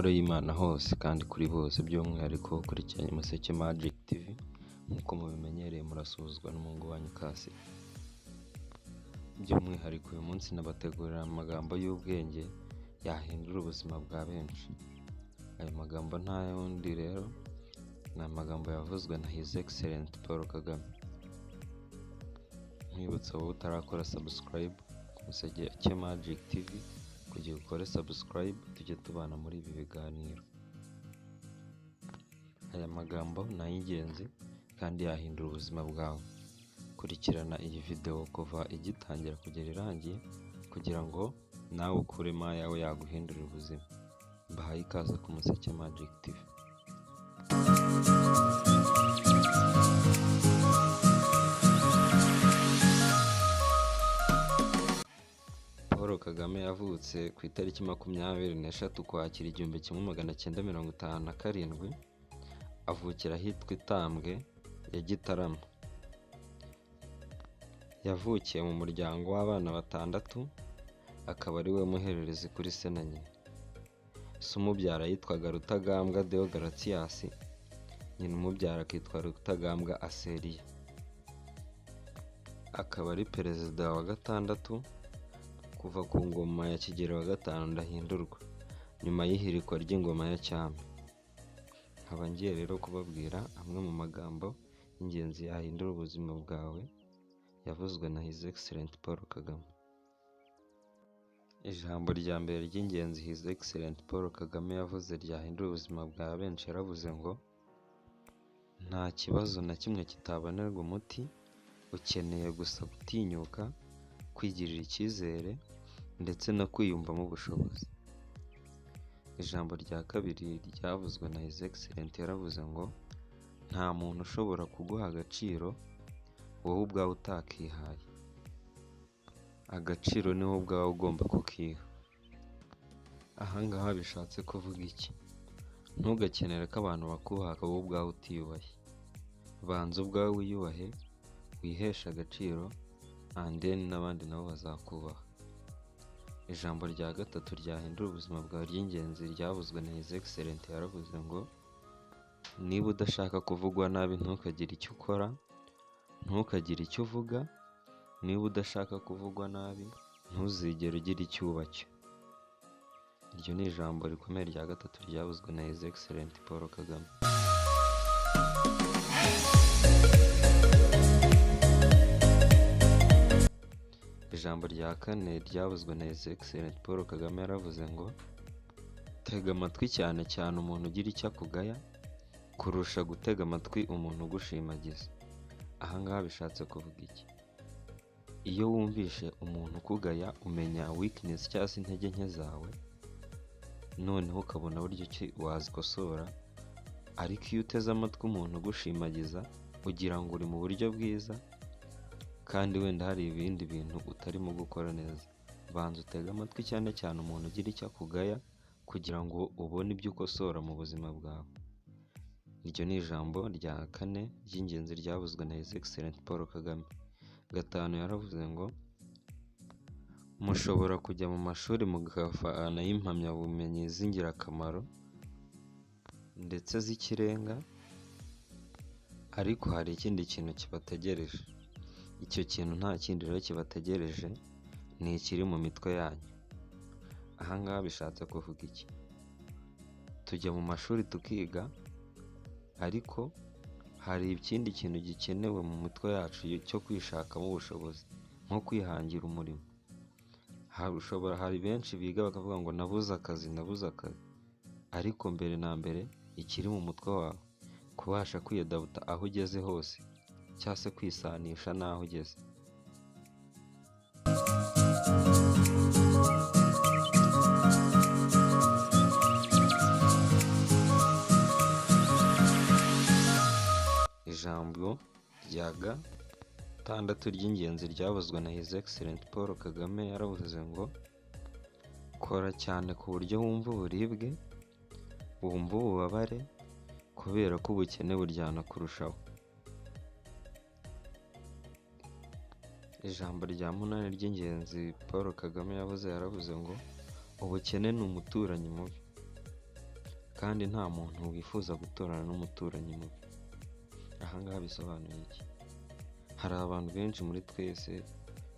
Amahoro y'Imana hose kandi kuri bose, by'umwihariko ukurikiranye Umuseke Magic TV. Nk'uko mubimenyereye murasuzwa n'umuhungu wanyu Kasi. By'umwihariko uyu munsi nabategurira amagambo y'ubwenge yahindura ubuzima bwa benshi. Ayo magambo nta yundi rero, ni amagambo yavuzwe na His Excellent Paul Kagame. Nkwibutsa wowe utarakora subscribe ku Umuseke Magic TV, kugira ukore subscribe tujye tubana muri ibi biganiro. Aya magambo ni ay'ingenzi kandi yahindura ubuzima bwawe. Kurikirana iyi video kuva igitangira kugera irangiye, kugira ngo nawe ukuremo ayawe yaguhindurira ubuzima. Mbahaye ikaze ku Umuseke Magic TV. Paul Kagame yavutse ku itariki 23 Ukwakira 1957, avukira ahitwa Itambwe ya Gitarama. Yavukiye mu muryango w'abana 6, akaba ari we muhererezi kuri se na nyina. Se umubyara yitwaga Rutagambwa Deogratias, nyina umubyara akitwa Rutagambwa Aseliya. Akaba ari perezida wa 6 kuva ku ngoma ya Kigeli wa gatanu Ndahindurwa, nyuma y'ihirikwa ry'ingoma ya Cyami. Nkaba ngiye rero kubabwira amwe mu magambo y'ingenzi yahindura ubuzima bwawe, yavuzwe na His Excellent Paul Kagame. Ijambo rya mbere ry'ingenzi His Excellent Paul Kagame yavuze ryahindura ubuzima bwa benshi, yaravuze ngo nta kibazo na kimwe kitabonerwa umuti, ukeneye gusa gutinyuka, kwigirira icyizere ndetse no kwiyumvamo ubushobozi. Ijambo rya kabiri ryavuzwe na His Excellent yaravuze ngo nta muntu ushobora kuguha agaciro wowe ubwawe utakihaye. Agaciro ni wowe ubwawe ugomba kukiha. Ahangaha bishatse kuvuga iki? Ntugakenere ko abantu bakubaha wowe ubwawe utiyubahe. Banza ubwawe wiyubahe, wiheshe agaciro, and then n'abandi nabo bazakubaha. Ijambo rya gatatu ryahindura ubuzima bwawe ry'ingenzi ryavuzwe na His Excellent yaravuze ngo niba udashaka kuvugwa nabi ntukagire icyo ukora, ntukagire icyo uvuga. Niba udashaka kuvugwa nabi ntuzigere ugira icyo ubacyo. Iryo ni ijambo rikomeye rya gatatu ryavuzwe na His Excellent Paul Kagame. Ijambo rya kane ryavuzwe na His Excellent Paul Kagame yaravuze ngo tega amatwi cyane cyane umuntu ugira icyo akugaya, kurusha gutega amatwi umuntu ugushimagiza. Ahangaha bishatse kuvuga iki? Iyo wumvishe umuntu ukugaya, umenya weakness cyangwa se intege nke zawe, noneho ukabona buryo ki wazikosora. Ariko iyo uteze amatwi umuntu ugushimagiza, ugira ngo uri mu buryo bwiza, kandi wenda hari ibindi bintu utarimo gukora neza. Banza utege amatwi cyane cyane umuntu ugira icyo akugaya, kugira ngo ubone ibyo ukosora mu buzima bwawe. Iryo ni ijambo rya kane ry'ingenzi ryavuzwe na His Excellent Paul Kagame. Gatanu yaravuze ngo mushobora kujya mu mashuri mugafana y'impamyabumenyi z'ingirakamaro ndetse z'ikirenga, ariko hari ikindi kintu kibategereje. Icyo kintu nta kindi rero kibategereje, ni ikiri mu mitwe yanyu. Ahangaha bishatse kuvuga iki? Tujya mu mashuri tukiga, ariko hari ikindi kintu gikenewe mu mitwe yacu cyo kwishakamo ubushobozi, nko kwihangira umurimo. Hari benshi biga bakavuga ngo nabuze akazi, ariko mbere na mbere ikiri mu mutwe wawe, kubasha kwiyadabuta aho ugeze hose, cyangwa se kwisanisha n'aho ugeze. Ijambo rya gatandatu ry'ingenzi ryavuzwe na His Excellent Paul Kagame yaravuze ngo kora cyane ku buryo wumva uburibwe, wumva ububabare, kubera ko ubukene buryana kurushaho. Ijambo rya munani ry'ingenzi Paul Kagame yavuze yaravuze ngo ubukene ni umuturanyi mubi. kandi nta muntu wifuza guturana n'umuturanyi mubi. Aha ngaha bisobanuye iki? Hari abantu benshi muri twese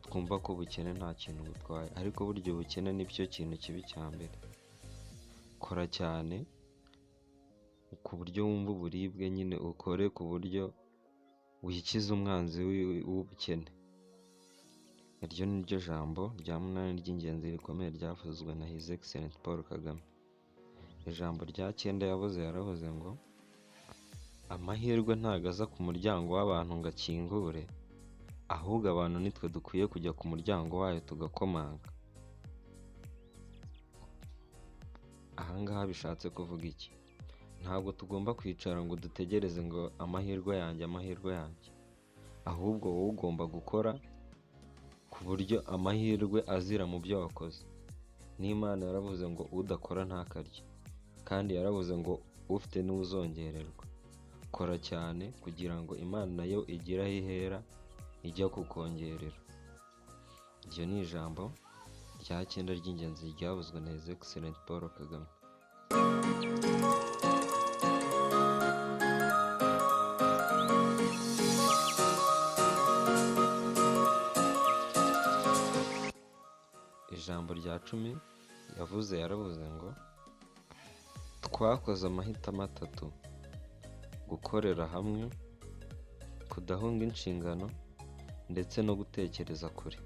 twumva ko ubukene nta kintu butwaye, ariko burya ubukene nicyo kintu kibi cya mbere. Kora cyane ku buryo wumva uburibwe, nyine ukore ku buryo wikiza umwanzi w'ubukene. Iryo ni ryo jambo rya munani ry'ingenzi rikomeye ryavuzwe na His Excellence Paul Kagame. Ijambo rya cyenda yaravuze ngo amahirwe ntago aza ku muryango w'abantu ngo akingure, ahubwo abantu nitwe dukwiye kujya ku muryango wayo tugakomanga. Aha ngaha bishatse kuvuga iki? Ntabwo tugomba kwicara ngo dutegereze ngo amahirwe yanjye, ahubwo wowe ugomba gukora ku buryo amahirwe azira mu byo wakoze. N'Imana yaravuze ngo udakora ntakarye, kandi yaravuze ngo ufite niwe uzongererwa. Kora cyane kugira ngo Imana nayo igire aho ihera ijya kukongerera. Iryo ni ijambo rya cyenda ry'ingenzi ryavuzwe na His Excellence Paul Kagame. Ijambo rya cumi yaravuze ngo twakoze amahitamo atatu: gukorera hamwe, kudahunga inshingano, ndetse no gutekereza kure.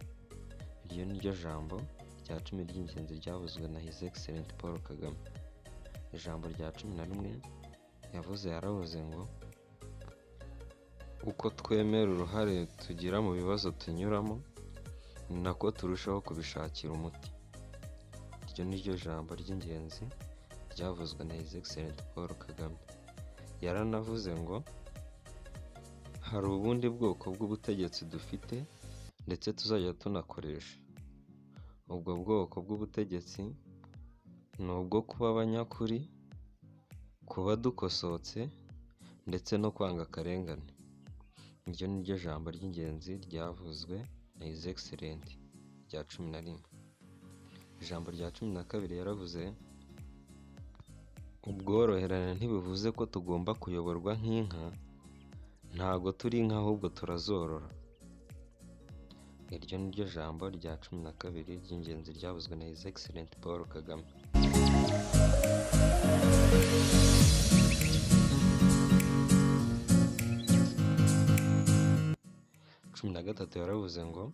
Iryo ni ryo jambo rya cumi ry'ingenzi ryavuzwe na His Excellence Paul Kagame. Ijambo rya cumi na rimwe yaravuze ngo uko twemera uruhare tugira mu bibazo tunyuramo, ni nako turushaho kubishakira umuti. Iryo ni ryo jambo ry'ingenzi ryavuzwe na His Excellence Paul Kagame. Yaranavuze ngo hari ubundi bwoko bw'ubutegetsi dufite ndetse tuzajya tunakoresha. Ubwo bwoko bw'ubutegetsi ni ubwo kuba abanyakuri, kuba dukosotse, ndetse no kwanga akarengane. Iryo ni ryo jambo ry'ingenzi ryavuzwe na His Excellence rya cumi na rimwe. Ijambo rya cumi na kabiri yaravuze ubworoherane ntibivuze ko tugomba kuyoborwa nk'inka, ntago turi inka ahubwo turazorora. Iryo ni ryo jambo rya cumi na kabiri ry'ingenzi ryavuzwe na His Excellence Paul Kagame. Cumi na gatatu yaravuze ngo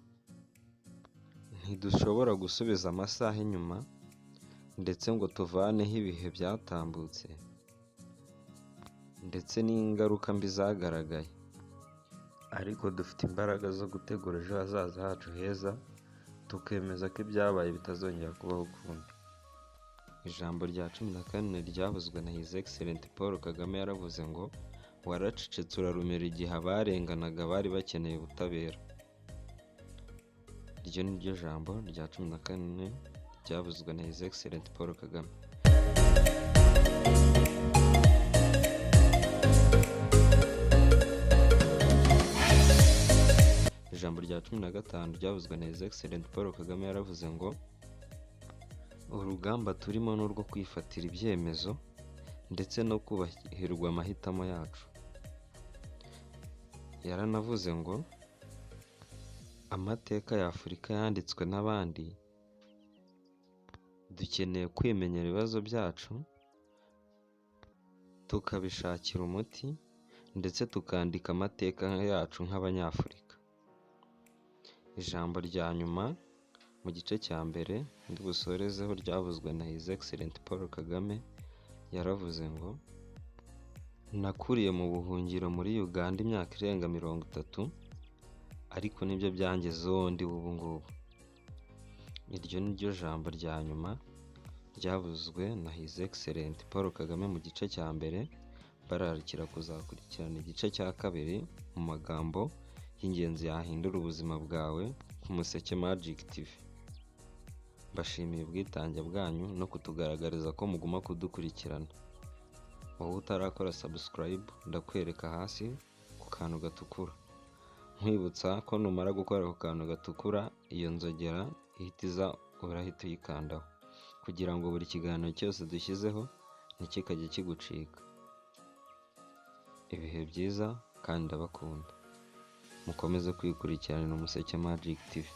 ntidushobora gusubiza amasaha inyuma ndetse ngo tuvaneho ibihe byatambutse ndetse n'ingaruka mbi zagaragaye, ariko dufite imbaraga zo gutegura ejo hazaza hacu heza, tukemeza ko ibyabaye bitazongera kubaho ukundi. Ijambo rya cumi na kane ryavuzwe na His Excellence Paul Kagame yaravuze ngo waracecetse urarumira igihe abarenganaga bari bakeneye ubutabera. Iryo ni ryo jambo rya cumi na kane ryavuzwe na His Excellence Paul Kagame. Ijambo rya cumi na gatanu ryavuzwe na His Excellence Paul Kagame yaravuze ngo urugamba turimo ni urwo kwifatira ibyemezo ndetse no kubahirwa amahitamo yacu. Yaranavuze ngo amateka ya Afurika yanditswe n'abandi, dukeneye kwimenyera ibibazo byacu, tukabishakira umuti, ndetse tukandika amateka yacu nk'Abanyafurika. Ijambo rya nyuma mu gice cya mbere ndi busorezeho ryavuzwe na His Excellence Paul Kagame yaravuze ngo nakuriye mu buhungiro muri Uganda imyaka irenga 30, ariko nibyo byangezeho ndi ubu ngubu. Iryo ni ryo jambo rya nyuma ryavuzwe na His Excellence Paul Kagame mu gice cya mbere. Bararikira kuzakurikirana igice cya kabiri mu magambo y'ingenzi yahindura ubuzima bwawe ku Museke Magic TV. Bashimiye ubwitange bwanyu no kutugaragariza ko muguma kudukurikirana. Wowe utarakora subscribe, ndakwereka hasi ku kantu gatukura. Nkwibutsa ko numara gukora ku kantu gatukura, iyo nzogera ihita iza urahita uyikandaho, kugira ngo buri kiganiro cyose dushyizeho ntikikajye kigucika. Ibihe byiza kandi ndabakunda, mukomeze kwikurikiranira Umuseke Magic TV.